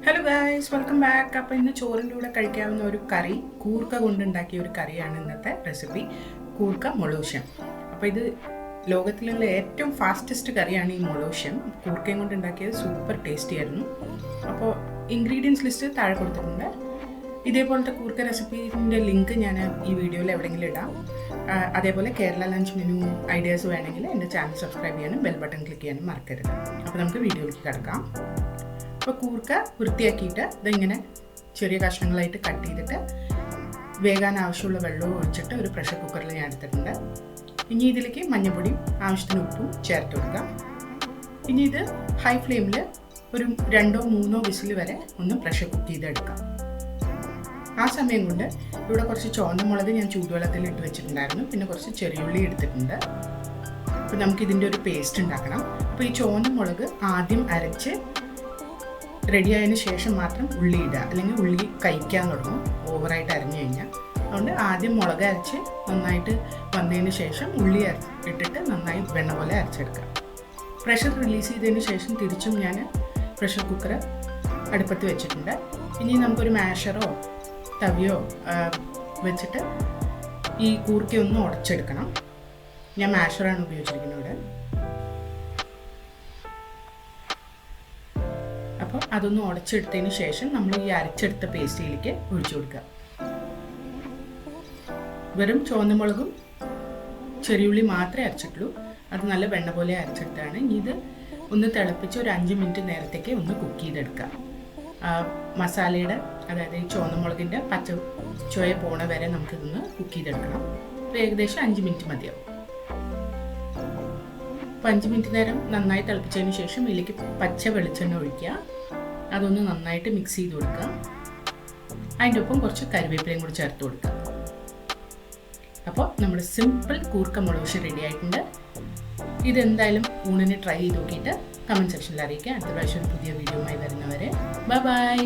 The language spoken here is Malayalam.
Hello guys, welcome back. അപ്പോൾ ഇന്ന് ചോറിൻ്റെ കൂടെ കഴിക്കാവുന്ന ഒരു കറി, കൂർക്ക കൊണ്ടുണ്ടാക്കിയ ഒരു കറിയാണ് ഇന്നത്തെ റെസിപ്പി, കൂർക്ക മൊളൂഷ്യൻ. അപ്പോൾ ഇത് ലോകത്തിലുള്ള ഏറ്റവും ഫാസ്റ്റസ്റ്റ് കറിയാണ് ഈ മൊളൂഷ്യൻ. കൂർക്കയും കൊണ്ടുണ്ടാക്കിയത് സൂപ്പർ ടേസ്റ്റി ആയിരുന്നു. അപ്പോൾ ഇൻഗ്രീഡിയൻസ് ലിസ്റ്റ് താഴെ കൊടുത്തിട്ടുണ്ട്. ഇതേപോലത്തെ കൂർക്ക റെസിപ്പീൻ്റെ ലിങ്ക് ഞാൻ ഈ വീഡിയോയിൽ എവിടെയെങ്കിലും ഇടാം. അതേപോലെ കേരള ലഞ്ച് മെനു ഐഡിയാസ് വേണമെങ്കിൽ എൻ്റെ ചാനൽ സബ്സ്ക്രൈബ് ചെയ്യാനും ബെൽ ബട്ടൺ ക്ലിക്ക് ചെയ്യാനും മറക്കരുത്. അപ്പോൾ നമുക്ക് വീഡിയോയിലേക്ക് കിടക്കാം. അപ്പോൾ കൂർക്ക വൃത്തിയാക്കിയിട്ട് ഇതിങ്ങനെ ചെറിയ കഷ്ണങ്ങളായിട്ട് കട്ട് ചെയ്തിട്ട് വേകാൻ ആവശ്യമുള്ള വെള്ളവും ഒഴിച്ചിട്ട് ഒരു പ്രഷർ കുക്കറിൽ ഞാൻ എടുത്തിട്ടുണ്ട്. ഇനി ഇതിലേക്ക് മഞ്ഞൾപ്പൊടിയും ആവശ്യത്തിന് ഉപ്പും ചേർത്ത് കൊടുക്കാം. ഇനി ഇത് ഹൈ ഫ്ലെയിമിൽ ഒരു 2-3 വിസിൽ വരെ ഒന്ന് പ്രഷർ കുക്ക് ചെയ്തെടുക്കാം. ആ സമയം കൊണ്ട് ഇവിടെ കുറച്ച് ചുവന്ന മുളക് ഞാൻ ചൂടുവെള്ളത്തിൽ ഇട്ട് വെച്ചിട്ടുണ്ടായിരുന്നു. പിന്നെ കുറച്ച് ചെറിയുള്ളി എടുത്തിട്ടുണ്ട്. അപ്പോൾ നമുക്കിതിൻ്റെ ഒരു പേസ്റ്റ് ഉണ്ടാക്കണം. അപ്പോൾ ഈ ചുവന്ന മുളക് ആദ്യം അരച്ച് റെഡി ആയതിനു ശേഷം മാത്രം ഉള്ളി ഇടുക, അല്ലെങ്കിൽ ഉള്ളി കഴിക്കാൻ തുടങ്ങും ഓവറായിട്ട് അരഞ്ഞു കഴിഞ്ഞാൽ. അതുകൊണ്ട് ആദ്യം മുളക് അരച്ച് നന്നായിട്ട് വന്നതിന് ശേഷം ഉള്ളി ഇട്ടിട്ട് നന്നായി വെണ്ണ പോലെ അരച്ചെടുക്കുക. പ്രഷർ റിലീസ് ചെയ്തതിന് ശേഷം തിരിച്ചും ഞാൻ പ്രഷർ കുക്കർ അടുപ്പത്ത് വെച്ചിട്ടുണ്ട്. ഇനി നമുക്കൊരു മാഷറോ തവിയോ വെച്ചിട്ട് ഈ കൂർക്കയൊന്ന് ഉടച്ചെടുക്കണം. ഞാൻ മാഷറാണ് ഉപയോഗിച്ചിരിക്കുന്നത് ഇവിടെ. അപ്പോൾ അതൊന്ന് ഉടച്ചെടുത്തതിന് ശേഷം നമ്മൾ ഈ അരച്ചെടുത്ത പേസ്റ്റിലേക്ക് ഒഴിച്ചു കൊടുക്കുക. വെറും ചുവന്ന മുളകും ചെറിയുള്ളി മാത്രമേ അരച്ചിട്ടുള്ളൂ. അത് നല്ല വെണ്ണ പോലെ അരച്ചെടുത്താണ്. ഇനി ഇത് ഒന്ന് തിളപ്പിച്ച് ഒരു 5 മിനിറ്റ് നേരത്തേക്ക് ഒന്ന് കുക്ക് ചെയ്തെടുക്കുക. മസാലയുടെ, അതായത് ഈ ചുവന്ന മുളകിൻ്റെ പച്ച ചുവ പോണ വരെ നമുക്കിതൊന്ന് കുക്ക് ചെയ്തെടുക്കണം. അപ്പോൾ ഏകദേശം 5 മിനിറ്റ് മതിയാവും. അപ്പോൾ 5 മിനിറ്റ് നേരം നന്നായി തിളപ്പിച്ചതിന് ശേഷം ഇതിലേക്ക് പച്ച വെളിച്ചെണ്ണ ഒഴിക്കുക. അതൊന്ന് നന്നായിട്ട് മിക്സ് ചെയ്ത് കൊടുക്കുക. അതിൻ്റെ ഒപ്പം കുറച്ച് കറിവേപ്പിലയും കൂടി ചേർത്ത് കൊടുക്കുക. അപ്പോൾ നമ്മുടെ സിമ്പിൾ കൂർക്ക മൊളൂഷ്യൻ റെഡി ആയിട്ടുണ്ട്. ഇതെന്തായാലും ഊണിന് ട്രൈ ചെയ്ത് നോക്കിയിട്ട് കമൻറ്റ് സെക്ഷനിൽ അറിയിക്കുക. അടുത്ത പ്രാവശ്യം ഒരു പുതിയ വീഡിയോയുമായി വരുന്നവരെ ബൈ.